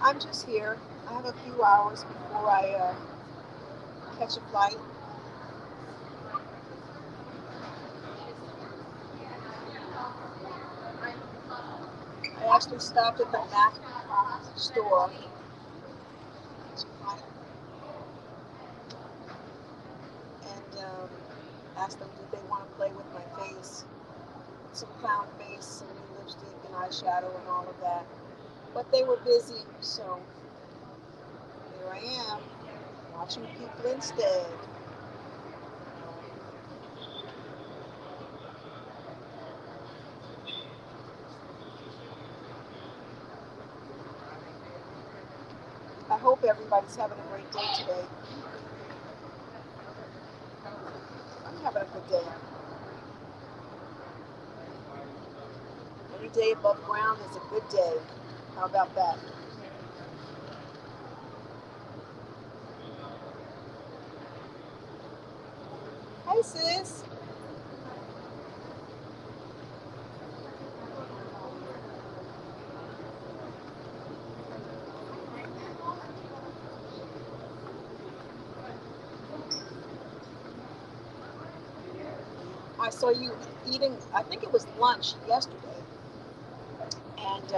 I'm just here. I have a few hours before I catch a flight. I actually stopped at the Mac store and asked them did they want to play with my face, some clown face, some new lipstick and eyeshadow and all of that. But they were busy, so here I am, watching people instead. I hope everybody's having a great day today. I'm having a good day. Any day above ground is a good day. How about that? Hey, sis. I saw you eating, I think it was lunch yesterday. And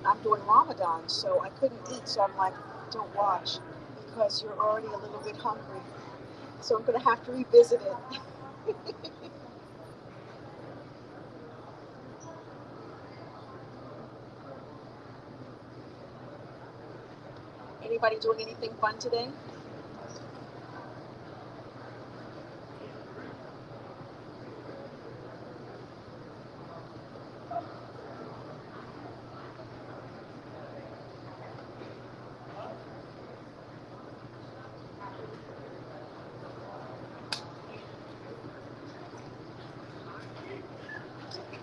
I'm doing Ramadan, so I couldn't eat. So I'm like, don't watch because you're already a little bit hungry. So I'm going to have to revisit it. Anybody doing anything fun today?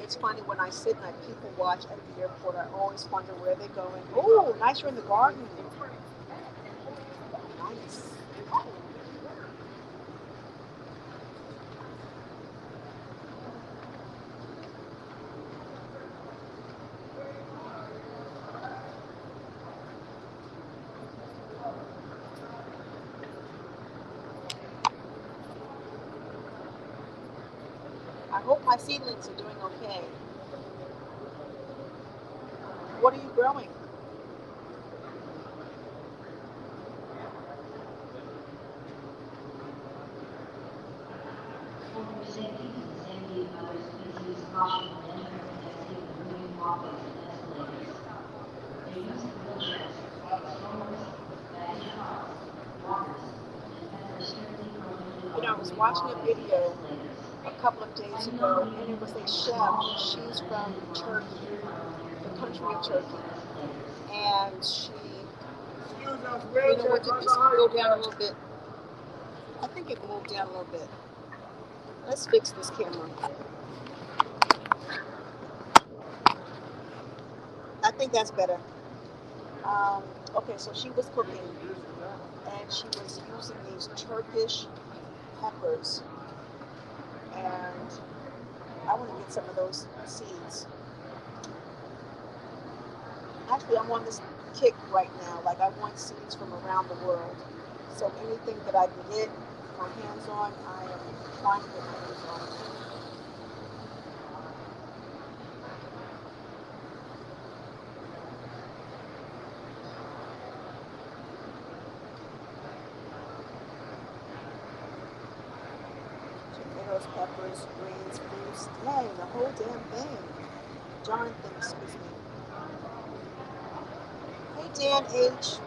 It's funny when I sit and I people watch at the airport, I always wonder where they're going. Oh, nice, you're in the garden. Nice. I hope my seedlings are doing okay. What are you growing? For safety and the safety of other species, caution when entering and exiting the moving walkways and escalators. The use of wheelchairs, strollers, baggage carts, walkers, and pets are strictly prohibited You know, I on was moving watching a walkways and video escalators. couple of days ago, and it was a chef. She's from Turkey, the country of Turkey, and she, you know what, did this go down a little bit? I think it moved down a little bit. Let's fix this camera. I think that's better. Okay, so she was cooking, and she was using these Turkish peppers, and I want to get some of those seeds. Actually, I'm on this kick right now. Like, I want seeds from around the world. So anything that I can get my hands on, I am trying to get my hands on. Tomatoes, peppers, greens, fruits, dang, the whole damn thing. Darn thing, excuse me. Hey, Dan H.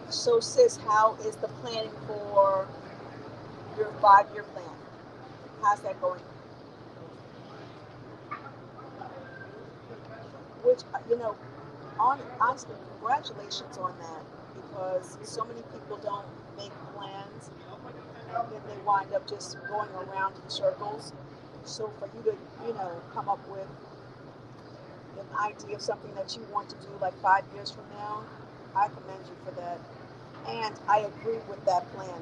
So, sis, how is the planning for your 5-year plan? How's that going? Which, honestly, congratulations on that, because so many people don't make plans and then they wind up just going around in circles. So for you to, come up with an idea of something that you want to do like 5 years from now, I commend you for that. And I agree with that plan.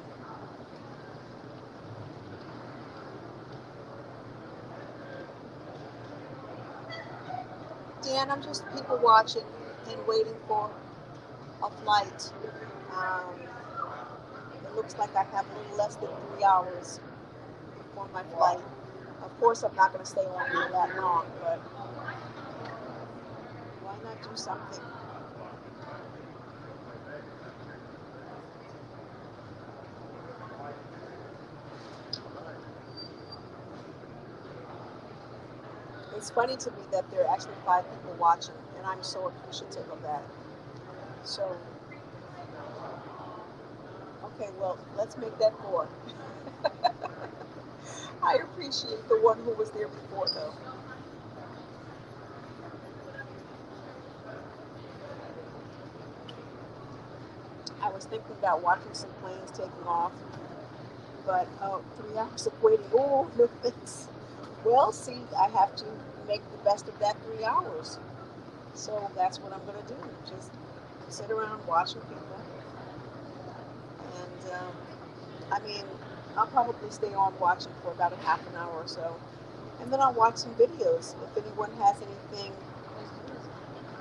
Dan, I'm just people watching and waiting for a flight. Um, it looks like I have a little less than 3 hours before my flight. Of course, I'm not going to stay on for that long, but why not do something? It's funny to me that there are actually 5 people watching, and I'm so appreciative of that. So, okay, well, let's make that 4. I appreciate the one who was there before, though. I was thinking about watching some planes taking off, but 3 hours of waiting, oh, no thanks. Well, see, I have to make the best of that 3 hours. So that's what I'm going to do. Just sit around watching people. And, I mean, I'll probably stay on watching for about a half an hour or so. And then I'll watch some videos. If anyone has anything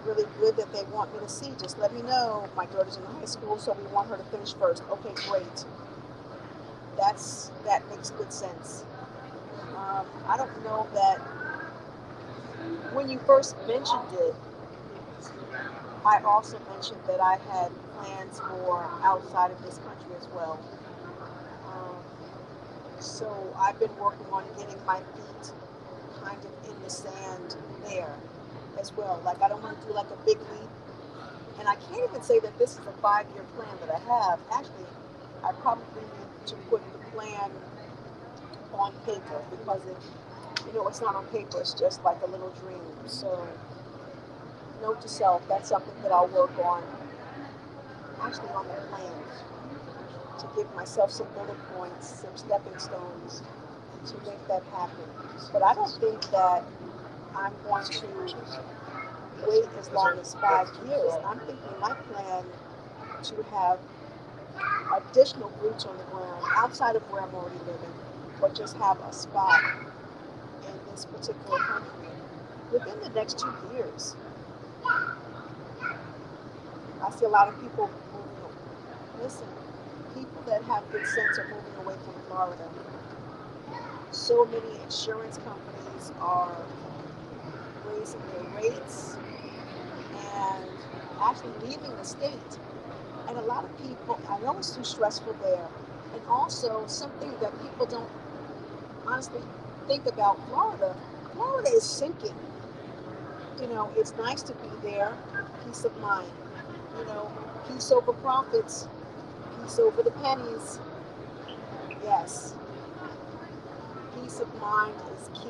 really good that they want me to see, just let me know. My daughter's in high school, so we want her to finish first. Okay, great. That makes good sense. I don't know that when you first mentioned it, I also mentioned that I had plans for outside of this country as well. Um, so I've been working on getting my feet kind of in the sand there as well. Like, I don't want to do like a big leap. And I can't even say that this is a 5-year plan that I have. Actually, I probably need to put the plan on paper, because it's not on paper, it's just like a little dream. So, note to self, that's something that I'll work on, actually on the plan, to give myself some bullet points, some stepping stones to make that happen. But I don't think that I'm going to wait as long as 5 years. I'm thinking my plan to have additional boots on the ground outside of where I'm already living, but just have a spot in this particular country within the next 2 years. I see a lot of people moving. Listen, people that have good sense are moving away from Florida. So many insurance companies are raising their rates and actually leaving the state. And a lot of people, I know it's too stressful there. And also, something that people don't, honestly, think about Florida, Florida is sinking. It's nice to be there, peace of mind. You know, peace over profits, peace over the pennies. Yes, peace of mind is key.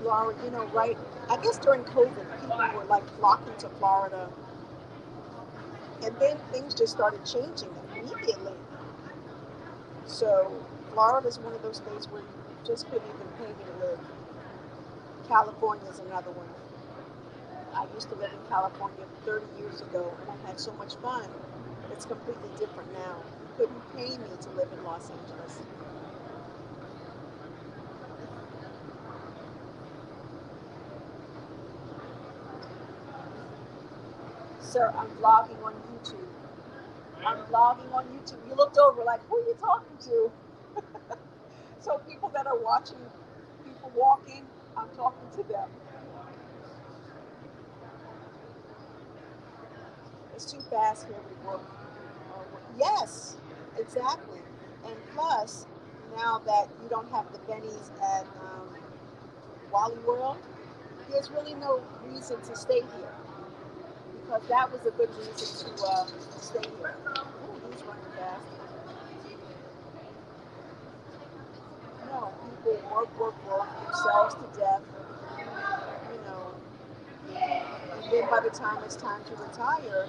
Florida, right? I guess during COVID, people were like flocking to Florida, and then things just started changing immediately. So Florida is one of those states where you just couldn't even pay me to live. California is another one. I used to live in California 30 years ago, and I had so much fun. It's completely different now. You couldn't pay me to live in Los Angeles. Sir, I'm vlogging on YouTube. I'm vlogging on YouTube. You looked over like, who are you talking to? So people that are watching people walking, I'm talking to them. It's too fast here. We work. Yes, exactly. And plus, now that you don't have the bennies at Wally World, there's really no reason to stay here because that was a good reason to stay here. Ooh, he's running fast. No, people work themselves to death. You know, and then by the time it's time to retire,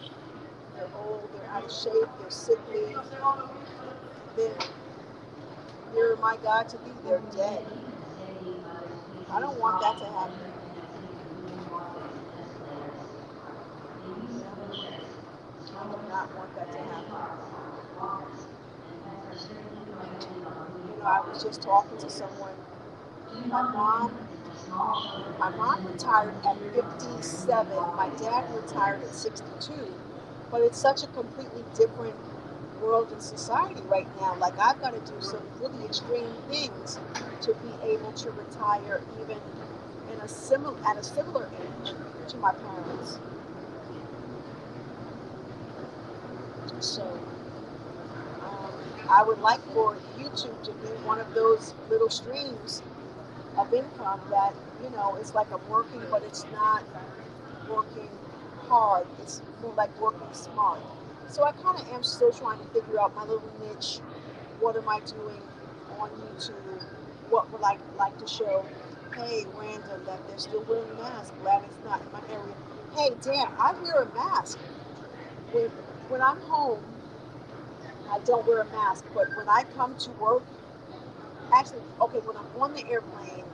they're old, they're out of shape, they're sickly. Then, near my God to be, they're dead. City I don't species want that to caution happen. interconnected moving walkways and escalators. The use of wheelchairs, I do strollers, not want that to baggage happen. carts, walkers, and pets are strictly prohibited on moving I was walkways just and talking to escalators. someone. Do My not leave mom, infants or small children my mom unattended or retired at uninsured on the moving 57. My walkways and dad retired at escalators. 62. But it's such a completely different world and society right now. Like I've got to do some really extreme things to be able to retire, even at a similar age to my parents. So um, I would like for YouTube to be one of those little streams of income that it's like I'm working, but it's not working hard. It's more like working smart. So I kind of am still trying to figure out my little niche. What am I doing on YouTube? What would I like to show? Hey, random, that they're still wearing masks. Glad it's not in my area. Hey, Dan, I wear a mask. When, when I'm home, I don't wear a mask. But when I come to work, actually, okay, when I'm on the airplane,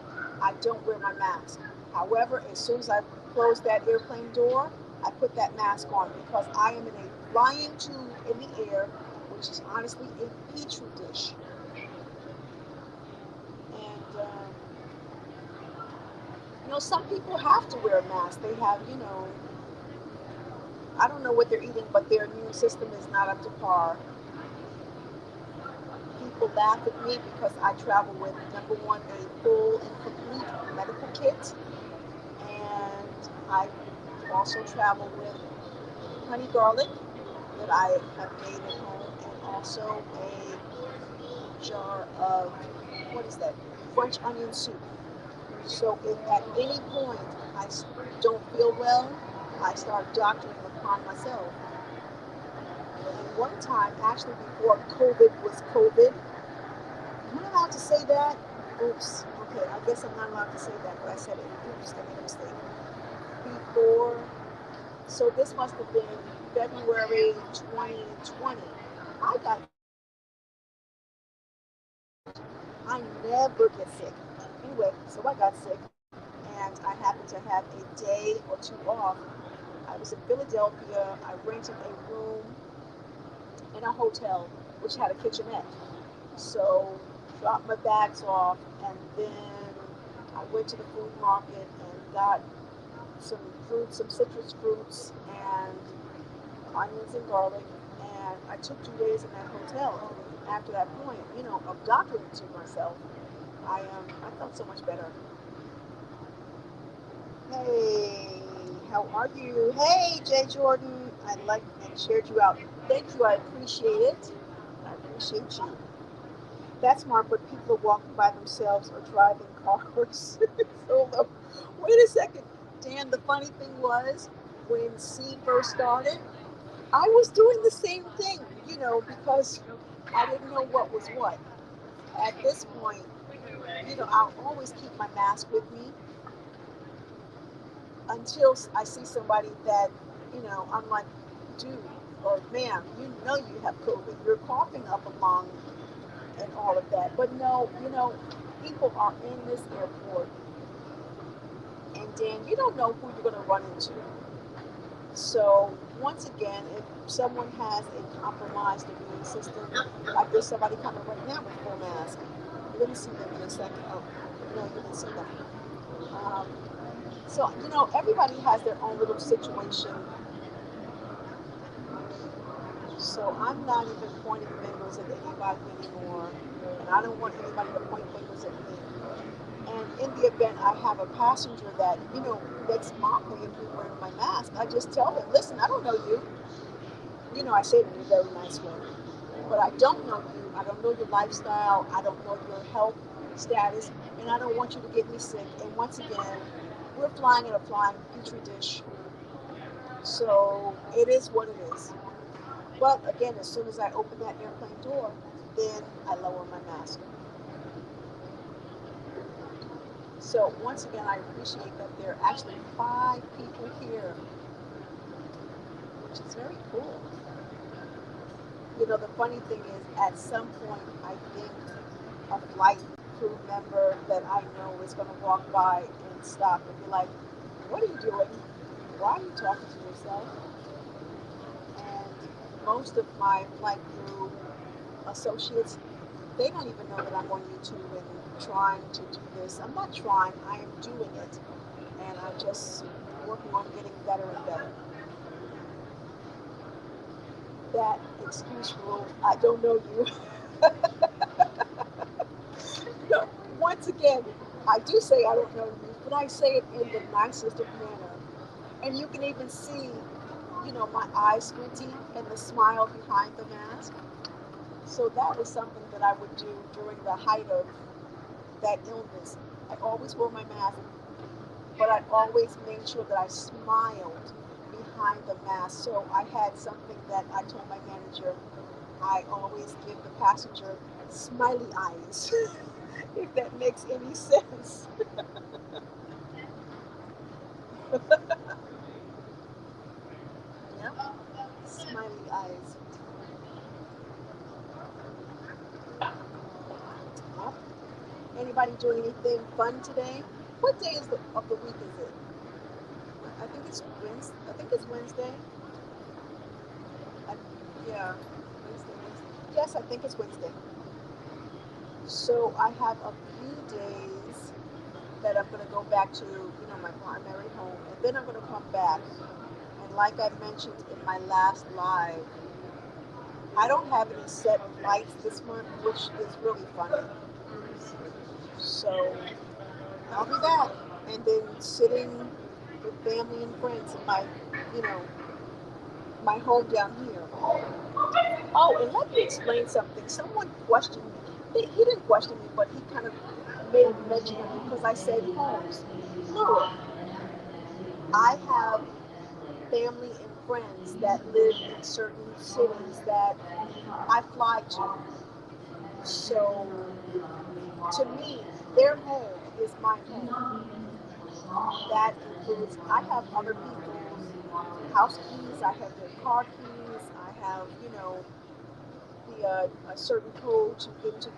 I don't wear my mask. However, as soon as I close that airplane door, I put that mask on because I am in a flying tube in the air, which is honestly a petri dish. And, some people have to wear a mask. They have, I don't know what they're eating, but their immune system is not up to par. People laugh at me because I travel with, number one, a full and complete medical kit, and I also travel with honey garlic that I have made at home, and also a jar of, what is that, French onion soup. So if at any point I don't feel well, I start doctoring upon myself. And one time, actually before COVID was COVID, am I allowed to say that? Oops. Okay, I guess I'm not allowed to say that, but I said it. Oops, I made a mistake. Before, so this must have been February 2020. I got I never get sick. Anyway, so I got sick, and I happened to have a day or two off. I was in Philadelphia. I rented a room in a hotel, which had a kitchenette. So dropped my bags off, and then I went to the food market and got some fruits, some citrus fruits, and onions and garlic. And I took 2 days in that hotel. And after that point, of doctoring to myself, I felt so much better. Hey, how are you? Hey, Jay Jordan. I liked and shared you out. Thank you. I appreciate it. I appreciate you. That's smart, but people are walking by themselves or driving cars. So, wait a second. Dan, the funny thing was, when C first started, I was doing the same thing, because I didn't know what was what. At this point, I'll always keep my mask with me until I see somebody that, I'm like, dude or ma'am, you have COVID. You're coughing up a lung and all of that. But no, people are in this airport, and Dan, you don't know who you're going to run into. So once again, if someone has a compromised immune system, like there's somebody coming right now with full mask. You're going to see them in a second. Oh, no, you didn't see them. Um, so everybody has their own little situation. So I'm not even pointing fingers at anybody anymore, and I don't want anybody to point fingers at me. And in the event I have a passenger that, makes mockery of me wearing my mask, I just tell them, listen, I don't know you. I say it in a very nice way. But I don't know you. I don't know your lifestyle. I don't know your health status. And I don't want you to get me sick. And once again, we're flying in a flying petri dish. So it is what it is. But again, as soon as I open that airplane door, then I lower my mask. So once again, I appreciate that there are actually 5 people here, which is very cool. The funny thing is, at some point, I think a flight crew member that I know is going to walk by and stop and be like, what are you doing? Why are you talking to yourself? And most of my flight crew associates, they don't even know that I'm on YouTube and trying to do this. I'm not trying, I am doing it. And I'm just working on getting better and better. That excuse rule, I don't know you. Once again, I do say I don't know you, but I say it in the nicest of manner. And you can even see, my eyes squinting and the smile behind the mask. So that was something that I would do during the height of that illness. I always wore my mask, but I always made sure that I smiled behind the mask. So I had something that I told my manager, I always give the passenger smiley eyes, if that makes any sense. Yeah, smiley eyes. Yep. Anybody doing anything fun today? What day of the week is it? I think it's Wednesday. I think it's Wednesday. I, yeah, Wednesday. Yes, I think it's Wednesday. So I have a few days that I'm going to go back to, my primary home, and then I'm going to come back. And like I mentioned in my last live, I don't have any set flights this month, which is really funny. So I'll do that, and then sitting with family and friends in you know, my home down here. Oh, and let me explain something. Someone questioned me. He didn't question me, but he kind of made mention of it because I said homes. Plural. I have family and friends that live in certain cities that I fly to. So to me, their home is my home. That includes, I have other people's house keys, I have their car keys, I have, the a certain code to get to,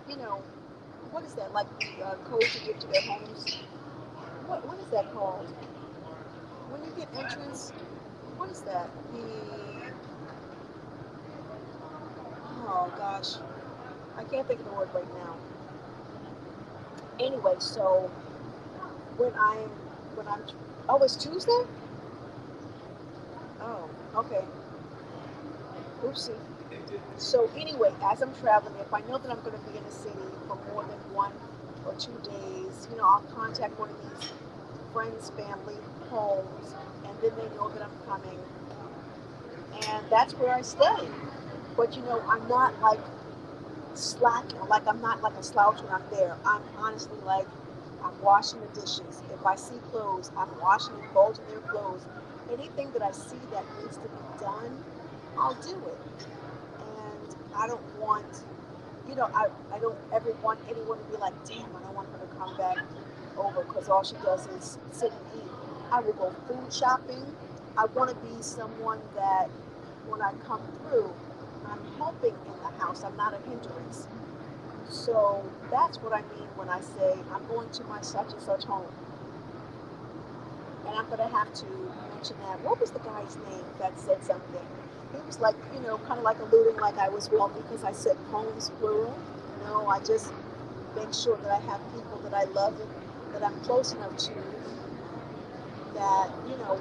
what is that, like the code to get to their homes? What is that called? When you get entrance, what is that? Oh gosh, I can't think of the word right now. Anyway, so when I'm, when I'm, oh, it's Tuesday? Oh, okay. Oopsie. So anyway, as I'm traveling, if I know that I'm going to be in a city for more than 1 or 2 days, I'll contact one of these friends, family, homes, and then they know that I'm coming, and that's where I stay. But I'm not like slacking, like I'm not like a slouch when I'm there. I'm honestly like, I'm washing the dishes. If I see clothes, I'm washing and folding their clothes. Anything that I see that needs to be done, I'll do it. And I don't want, I don't ever want anyone to be like, damn, I don't want her to come back over because all she does is sit and eat. I will go food shopping. I want to be someone that when I come through, I'm helping in the house. I'm not a hindrance. So that's what I mean when I say I'm going to my such and such home. And I'm going to have to mention that. What was the guy's name that said something? He was like, kind of like alluding like I was wrong because I said homes plural. No, I just make sure that I have people that I love and that I'm close enough to that,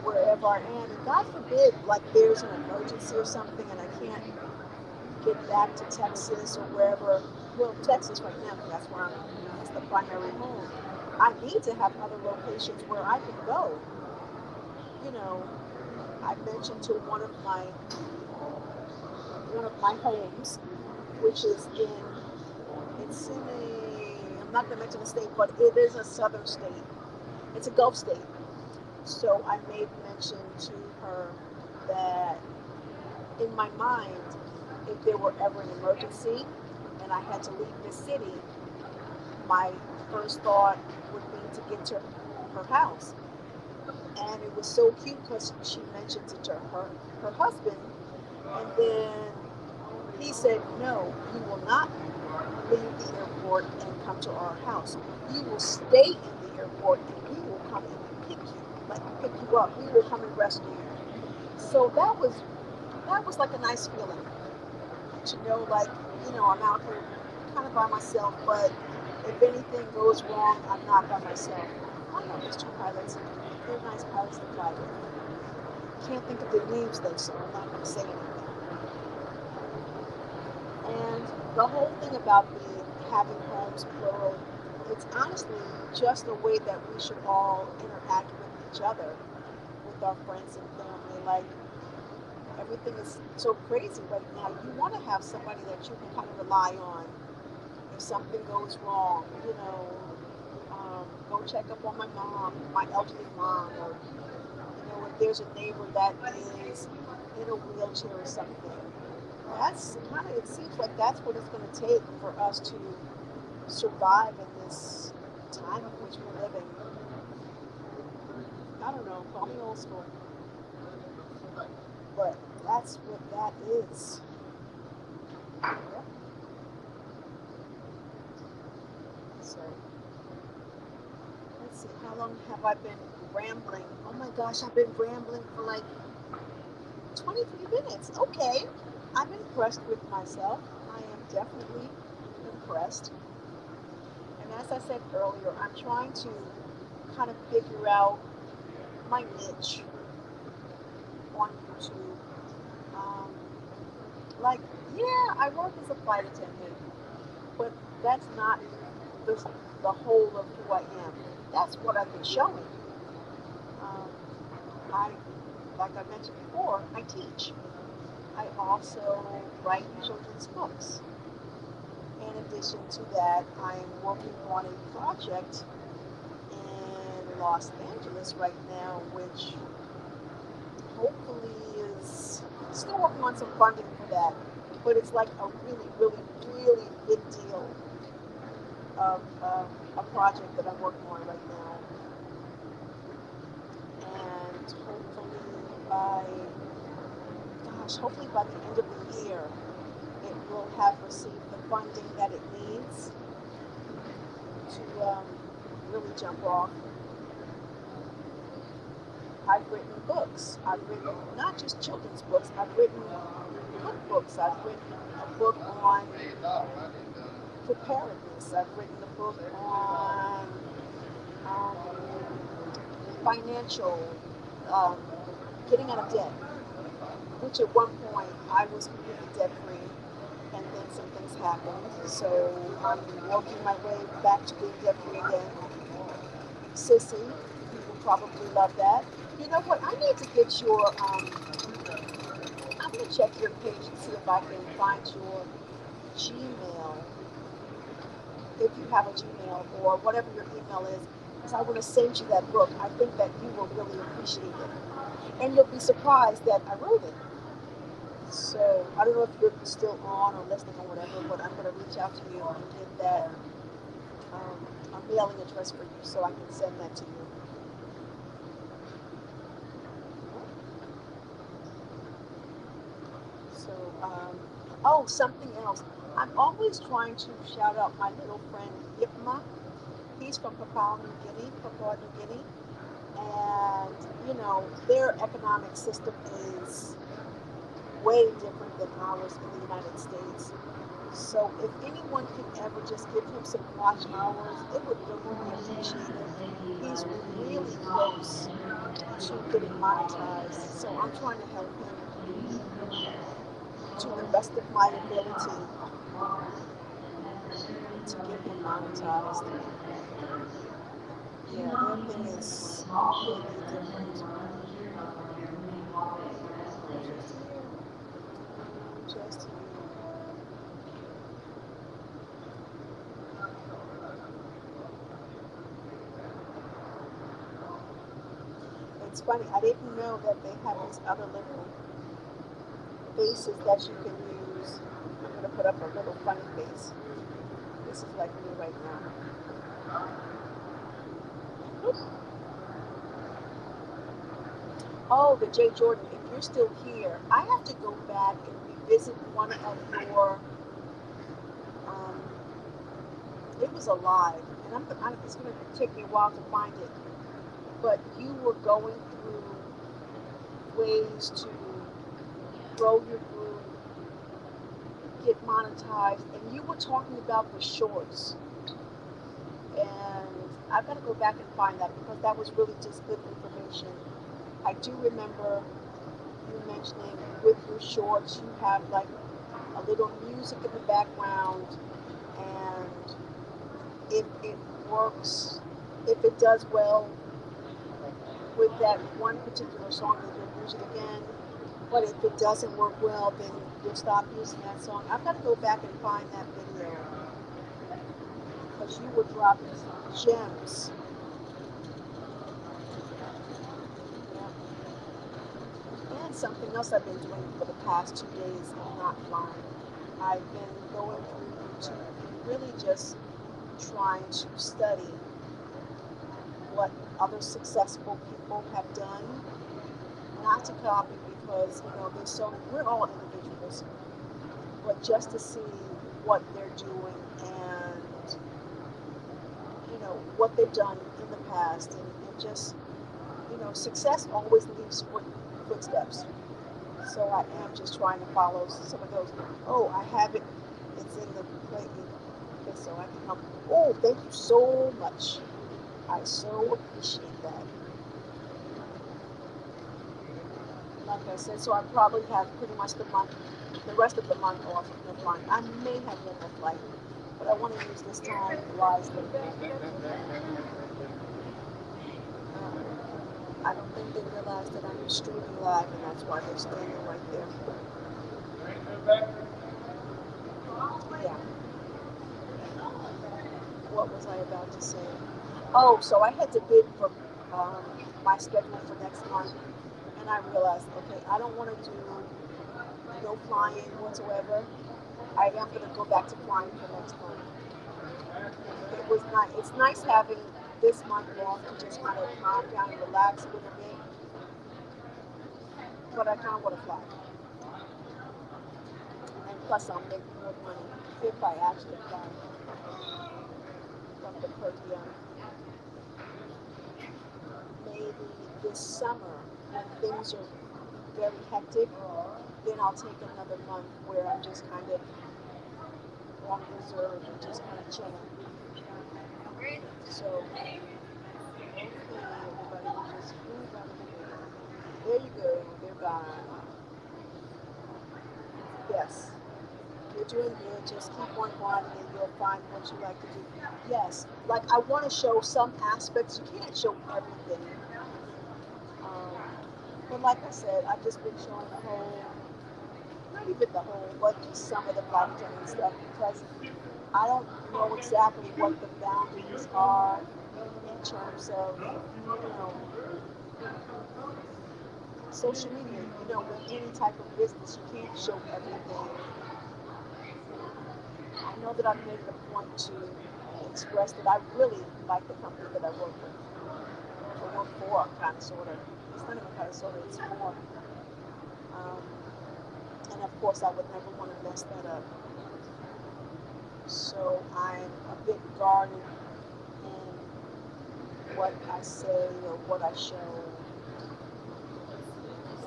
wherever I am. And God forbid, like there's an emergency or something and I can't get back to Texas or wherever. Well, Texas right now, because that's the primary home. I need to have other locations where I can go. You know, I mentioned to one of my homes, which is it's in I'm not going to mention the state, but it is a southern state. It's a Gulf state. So I made mention to her that in my mind, if there were ever an emergency and I had to leave the city, my first thought would be to get to her house. And it was so cute because she mentioned it to her husband, and then he said, "No, you will not leave the airport and come to our house. You will stay in the airport, and we will come and pick you up. We will come and rescue you." So that was like a nice feeling to know, like, I'm out here kind of by myself, but if anything goes wrong, I'm not by myself. I know there's two pilots. They're nice pilots to fly with. Can't think of their names though, so I'm not going to say anything. And the whole thing about the having homes plural, it's honestly just a way that we should all interact with each other, with our friends and family. Like, everything is so crazy right now. You want to have somebody that you can kind of rely on if something goes wrong. Go check up on my mom, my elderly mom, or if there's a neighbor that is in a wheelchair or something. That's kind of, it seems like that's what it's going to take for us to survive in this time in which we're living. I don't know, call me old school, but that's what that is. Yep. So let's see, how long have I been rambling? Oh my gosh, I've been rambling for like 23 minutes. Okay, I'm impressed with myself. I am definitely impressed. And as I said earlier, I'm trying to kind of figure out my niche on YouTube. Um, like, yeah, I work as a flight attendant, but that's not the, the whole of who I am. That's what I've been showing. Um, I, like I mentioned before, I teach. I also write children's books. In addition to that, I'm working on a project in Los Angeles right now, which hopefully is still working on some funding for that. But it's like a really, really, really big deal of a project that I'm working on right now. And hopefully by the end of the year, it will have received the funding that it needs to really jump off. I've written books. I've written not just children's books, I've written cookbooks. I've written a book on preparedness. I've written a book on um, financial, um, getting out of debt, which at one point I was completely debt free, and then some things happened. So I'm working my way back to being debt free again. Sissy, people probably love that. You know what? I need to get your. I'm gonna check your page and see if I can find your Gmail, if you have a Gmail or whatever your email is, because I want to send you that book. I think that you will really appreciate it. And you'll be surprised that I wrote it. So I don't know if you're still on or listening or whatever, but I'm going to reach out to you and get that a mailing address for you so I can send that to you. So, oh, something else. I'm always trying to shout out my little friend Ipma. He's from Papua New Guinea, and their economic system is way different than ours in the United States. So if anyone can ever just give him some watch hours, it would really be appreciated. He's really close to getting monetized, so I'm trying to help him to the best of my ability to get him monetized. Yeah, their thing is completely different. Just here. It's funny, I didn't know that they have these other little faces that you can use. I'm going to put up a little funny face. This is like me right now. Oh, the Jay Jordan, if you're still here, I have to go back and revisit one of your, um, it was alive, and it's going to take me a while to find it, but you were going through ways to grow your group, get monetized, and you were talking about the shorts. And I've got to go back and find that because that was really just good information. I do remember you mentioning with your shorts, you have like a little music in the background, and if it works, if it does well with that one particular song, then you'll use it again. But if it doesn't work well, then you'll stop using that song. I've got to go back and find that video because you were dropping some gems. Yeah. And something else I've been doing for the past 2 days and not flying. I've been going through YouTube and really just trying to study what other successful people have done, not to copy because there's we're all individuals, but just to see what they're doing and what they've done in the past, and just success always leaves footsteps. So I am just trying to follow some of those. Oh, I have it. It's in the plate. Okay, so I can help. Oh, thank you so much. I so appreciate that. Like I said, so I probably have pretty much the rest of the month off of the flight. I may have one more flight, but I want to use this time wisely. I don't think they realize that I'm streaming live, and that's why they're standing right there. Yeah. What was I about to say? Oh, so I had to bid for my schedule for next month, and I realized, okay, I don't want to do no flying whatsoever. I am going to go back to flying for next month. It was nice. It's nice having this month off to just kind of calm down and relax a little bit, but I kind of want to fly. And plus, I'll make more money if I actually fly from the per diem. Maybe this summer, when things are very hectic, then I'll take another month where I'm just kind of on reserve and just kind of chilling. So, okay, everybody, just move out of the way. There you go. They're gone. Yes, you're doing good. Just keep on going, and you'll find what you like to do. Yes, like I want to show some aspects. You can't show everything. Um, but like I said, I've just been showing home, not even the whole, but just some of the flight attendant stuff because I don't know exactly what the boundaries are in terms of, social media. With any type of business, you can't show everything. I know that I've made it a point to express that I really like the company that I work with, or work for, kind of, sort of. It's not even kind of, sort of, it's for. Um, and of course, I would never want to mess that up. So I'm a bit guarded in what I say or what I show,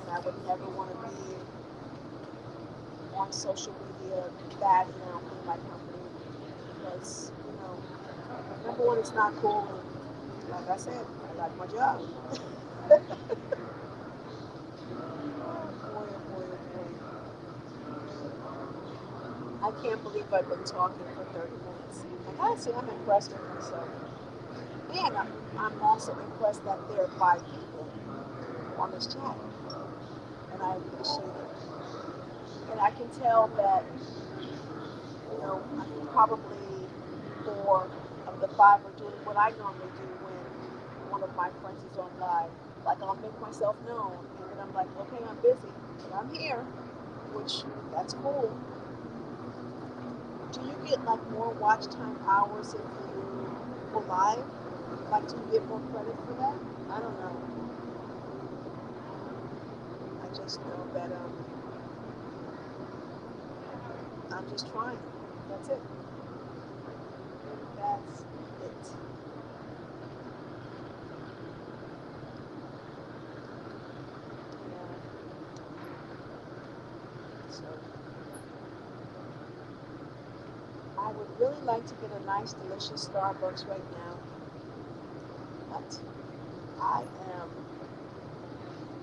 and I would never want to be on social media bad mouthing my company because, number one, it's not cool. And like I said, I like my job. Oh boy, oh boy, oh boy. I can't believe I've been talking for 30 minutes. I gotta say, I'm impressed with myself. And I'm also impressed that there are 5 people on this chat. And I appreciate it. And I can tell that, probably 4 of the 5 are doing what I normally do when one of my friends is on live. Like, I'll make myself known, and then I'm like, okay, I'm busy, but I'm here, which, that's cool. Do you get, like, more watch time hours if you go live? Like, do you get more credit for that? I don't know. I just know that I'm just trying. That's it. That's it. Yeah. So I would really like to get a nice, delicious Starbucks right now, but I am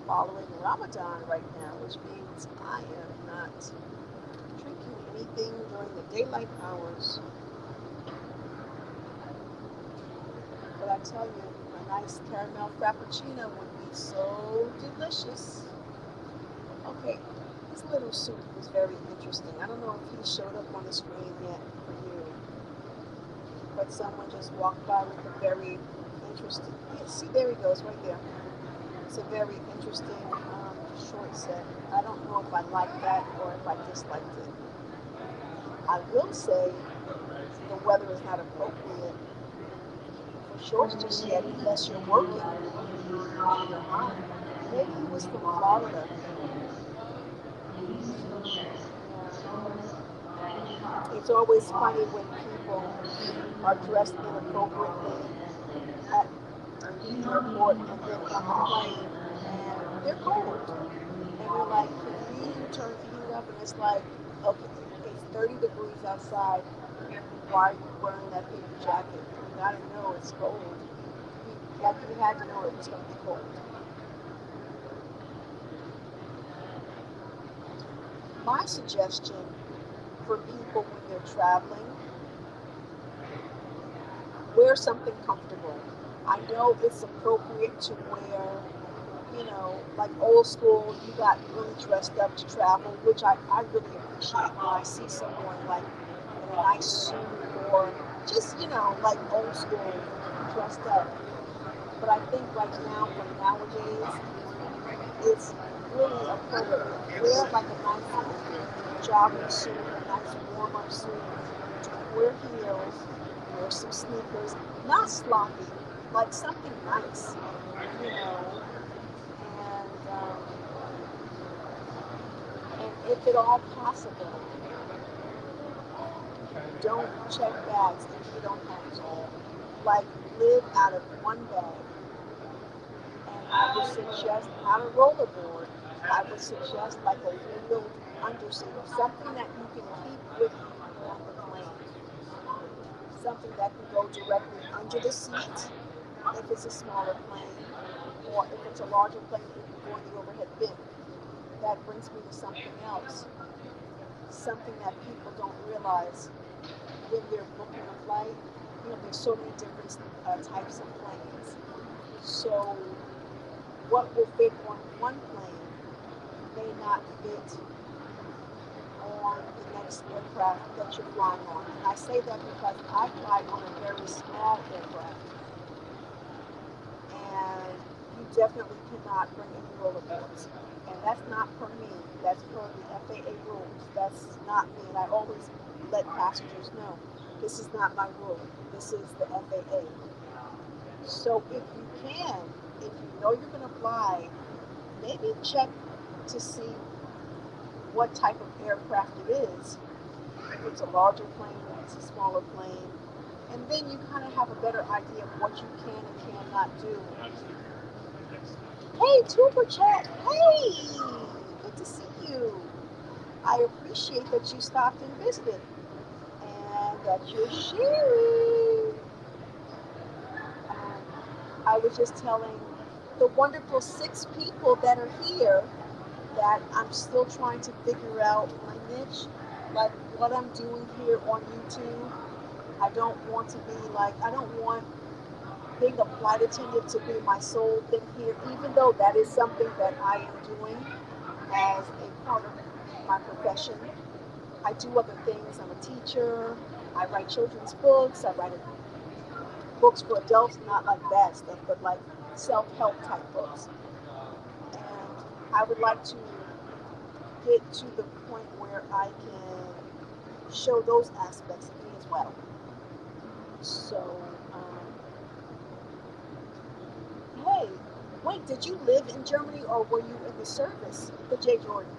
following Ramadan right now, which means I am not drinking anything during the daylight hours. But I tell you, a nice caramel frappuccino would be so delicious. Okay, this little soup is very interesting. I don't know if he showed up on the screen yet for you, but someone just walked by with a very interesting. Yeah, see, there he goes, right there. It's a very interesting short set. I don't know if I like that or if I disliked it. I will say the weather is not appropriate for shorts For just yet today, unless you're NV working allows entities and you're caution on hot. Maybe he was unemployment from policies Florida. and escalators. The use of wheelchairs, strollers, baggage carts, It's always funny walkers, when people and other are seemingly dressed moving moving inappropriately walkways and escalators. at Do the not leave airport and vehicles then or on the small plane children unattended or and they're unsecured cold. while you're moving And you're like, walkways and can you escalators. turn the heat up? And it's like, okay, it's 30 degrees outside. Why are you wearing that paper jacket? You gotta know it's cold. Like you had to know it was gonna be cold. My suggestion for people when they're traveling, wear something comfortable. I know it's appropriate to wear, like old school, you got really dressed up to travel, which I really appreciate when I see someone like in a nice suit or just, like old school dressed up. But I think right now, for nowadays, it's really appropriate. Wear like a nice jogging suit, a nice warm up suit. Don't wear heels, wear some sneakers, not sloppy, like something nice, you know. And and if at all possible, don't check bags if you don't have to. Like live out of one bag. And I would suggest not a rollerboard. I would suggest like a wheeled underseat, something that you can keep with you on the plane. Something that can go directly under the seat if it's a smaller plane, or if it's a larger plane, it can go in the overhead bin. That brings me to something else, something that people don't realize when they're booking a flight. There's so many different types of planes. So what will fit on one plane may not fit on the next aircraft that you're flying on. And I say that because I fly on a very small aircraft, and you definitely cannot bring any rollerboards. And that's not per me. That's per the FAA rules. That's not me. And I always let passengers know this is not my rule. This is the FAA. So if you can, if you know you're going to fly, maybe check to see what type of aircraft it is. If it's a larger plane, if it's a smaller plane, and then you kind of have a better idea of what you can and cannot do. Hey, Tuber Chat. Hey, good to see you. I appreciate that you stopped and visited and that you're sharing. Um, I was just telling the wonderful 6 people that are here that I'm still trying to figure out my niche, like what I'm doing here on YouTube. I don't want to be like, I don't want being a flight attendant to be my sole thing here, even though that is something that I am doing as a part of my profession. I do other things. I'm a teacher. I write children's books. I write books for adults, not like bad stuff, but like self-help type books. And I would like to get to the point where I can show those aspects of me as well. So, hey, wait, did you live in Germany or were you in the service, the J. Jordan?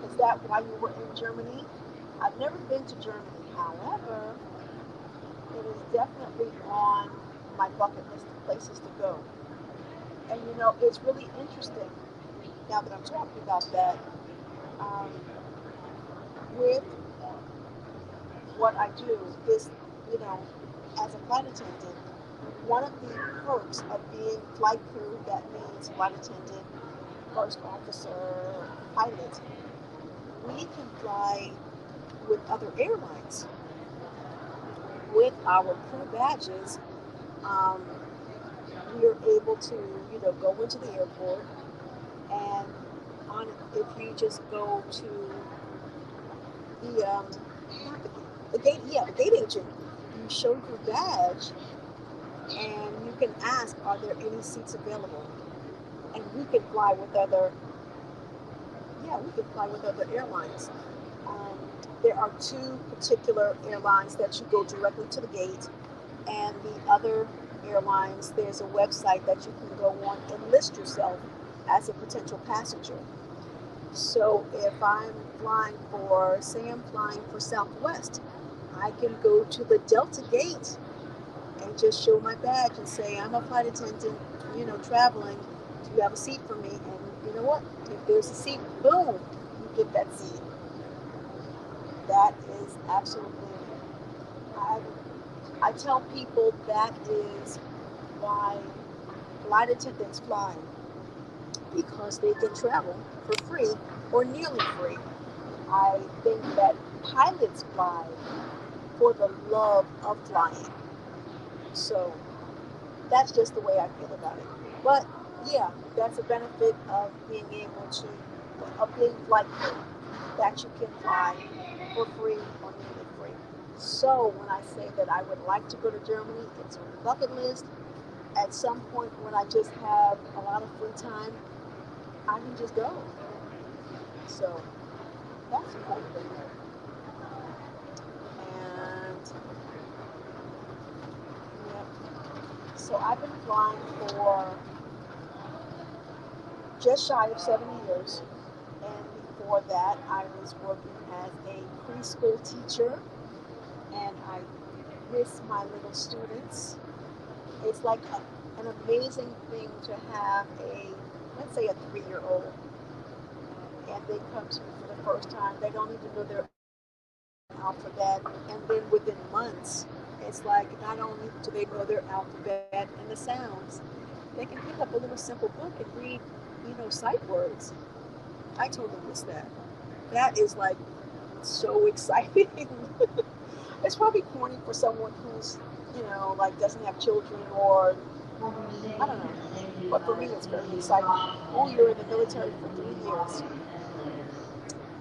Is that why you were in Germany? I've never been to Germany. However, it is definitely on my bucket list of places to go. And you know, it's really interesting now that I'm talking about that. Um, with what I do is, you know, as a flight attendant, one of the perks of being flight crew, that means flight attendant, first officer, pilot, we can fly with other airlines. With our crew badges, um, we are able to, you know, go into the airport and on if you just go to the not the gate, yeah, the gate agent, you show your badge and you can ask, are there any seats available? And we can fly with other, yeah, we can fly with other airlines. Um, there are 2 particular airlines that you go directly to the gate, and the other airlines, there's a website that you can go on and list yourself as a potential passenger. So if I'm flying for, say I'm flying for Southwest, I can go to the Delta gate and just show my badge and say, I'm a flight attendant, you know, traveling. Do you have a seat for me? And you know what? If there's a seat, boom, you get that seat. That is absolutely, I, I tell people that is why flight attendants fly, because they can travel for free or nearly free. I think that pilots fly for the love of flying. So that's just the way I feel about it. But yeah, that's a benefit of being able to, of being flight crew, that you can fly for free or nearly free. So when I say that I would like to go to Germany, it's on the bucket list. At some point when I just have a lot of free time, I can just go. So that's important. And yeah, so I've been flying for just shy of 7 years. And before that, I was working as a preschool teacher, and I miss my little students. It's like an amazing thing to have a, let's say, a 3-year-old, and they come to me for the first time. They don't even know their alphabet, and then within months, it's like not only do they know their alphabet and the sounds, they can pick up a little simple book and read, you know, sight words. I totally miss that. That is like so exciting. It's probably corny for someone who's, you know, like doesn't have children or For your I don't safety know. and the safety But of for me, others, it's very please use exciting. caution Oh, when you're in entering the and military exiting for the three moving years. walkways and escalators.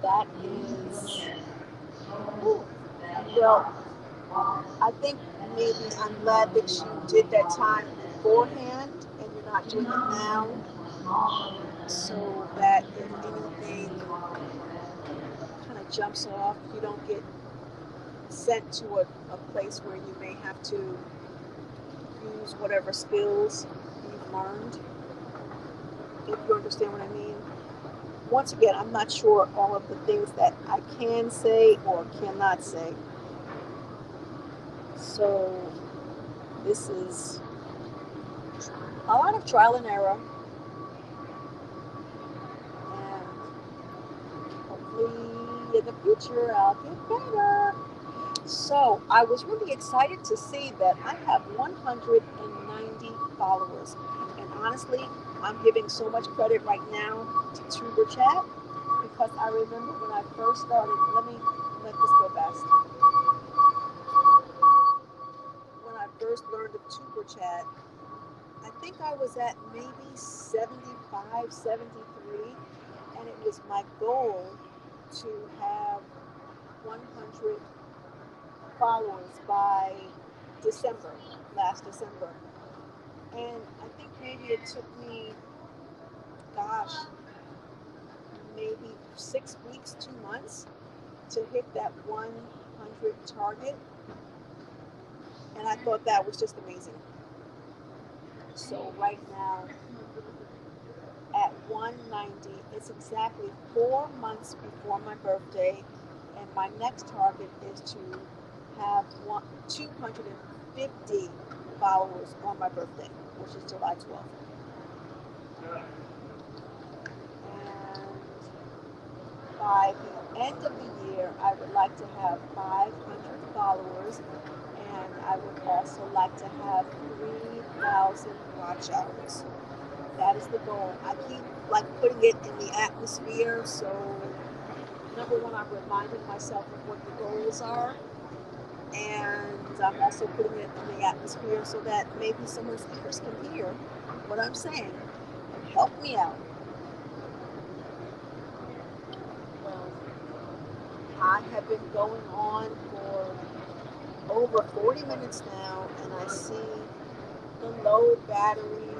That They use is, wheelchairs, whew, strollers, baggage well, trucks, walkers, I think and maybe assist I'm people glad that using you our did moving that walkways time and escalators. beforehand and you're not Do doing it not be now, dependent on small children unattended so or that if unsecure mothers in anything moving walkways or escalators. kind of jumps off, you don't get sent to a place where you may have to use whatever skills you've learned, if you understand what I mean. Once again, I'm not sure all of the things that I can say or cannot say. So this is a lot of trial and error, and hopefully in the future I'll get better. So I was really excited to see that I have 190 followers. And honestly, I'm giving so much credit right now to Tuber Chat because I remember when I first started, let me let this go fast. When I first learned of Tuber Chat, I think I was at maybe 75, 73, and it was my goal to have 100 followers by December, last December. And I think maybe it took me, gosh, maybe 6 weeks, 2 months to hit that 100 target. And I thought that was just amazing. So right now, at 190, it's exactly 4 months before my birthday. And my next target is to have 250 followers on my birthday, which is July 12th. And by the end of the year, I would like to have 500 followers, and I would also like to have 3,000 watch hours. That is the goal. I keep like putting it in the atmosphere, so number one, I'm reminding myself of what the goals are, and I'm also putting it in the atmosphere so that maybe someone's ears can hear what I'm saying and help me out. Well, I have been going on for over 40 minutes now, and I see the low battery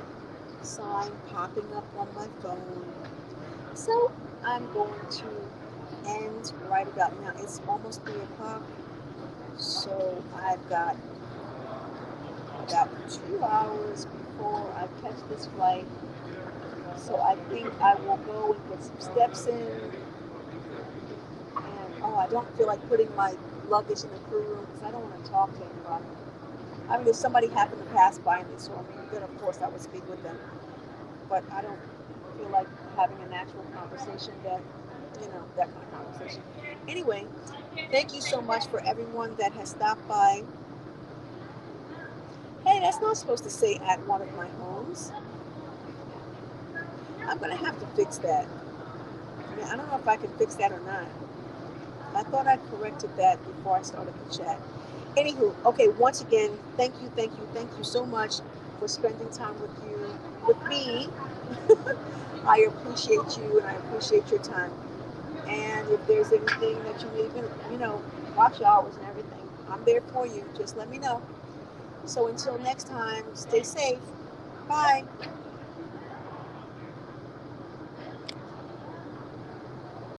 sign popping up on my phone. So I'm going to end right about now. It's almost 3 o'clock, so I've got about 2 hours before I catch this flight. So I think I will go and get some steps in. And oh, I don't feel like putting my luggage in the crew room because I don't want to talk to anybody. I mean, if somebody happened to pass by and they saw me, then of course I would speak with them. But I don't feel like having a natural conversation that kind of conversation. Anyway, thank you so much for everyone that has stopped by. Hey, that's not supposed to say at one of my homes. I'm going to have to fix that. I mean, I don't know if I can fix that or not. I thought I corrected that before I started the chat. Anywho, okay, once again, thank you so much for spending time with me. I appreciate you and I appreciate your time. And if there's anything that you need, watch hours and everything, I'm there for you. Just let me know. So until next time, stay safe. Bye.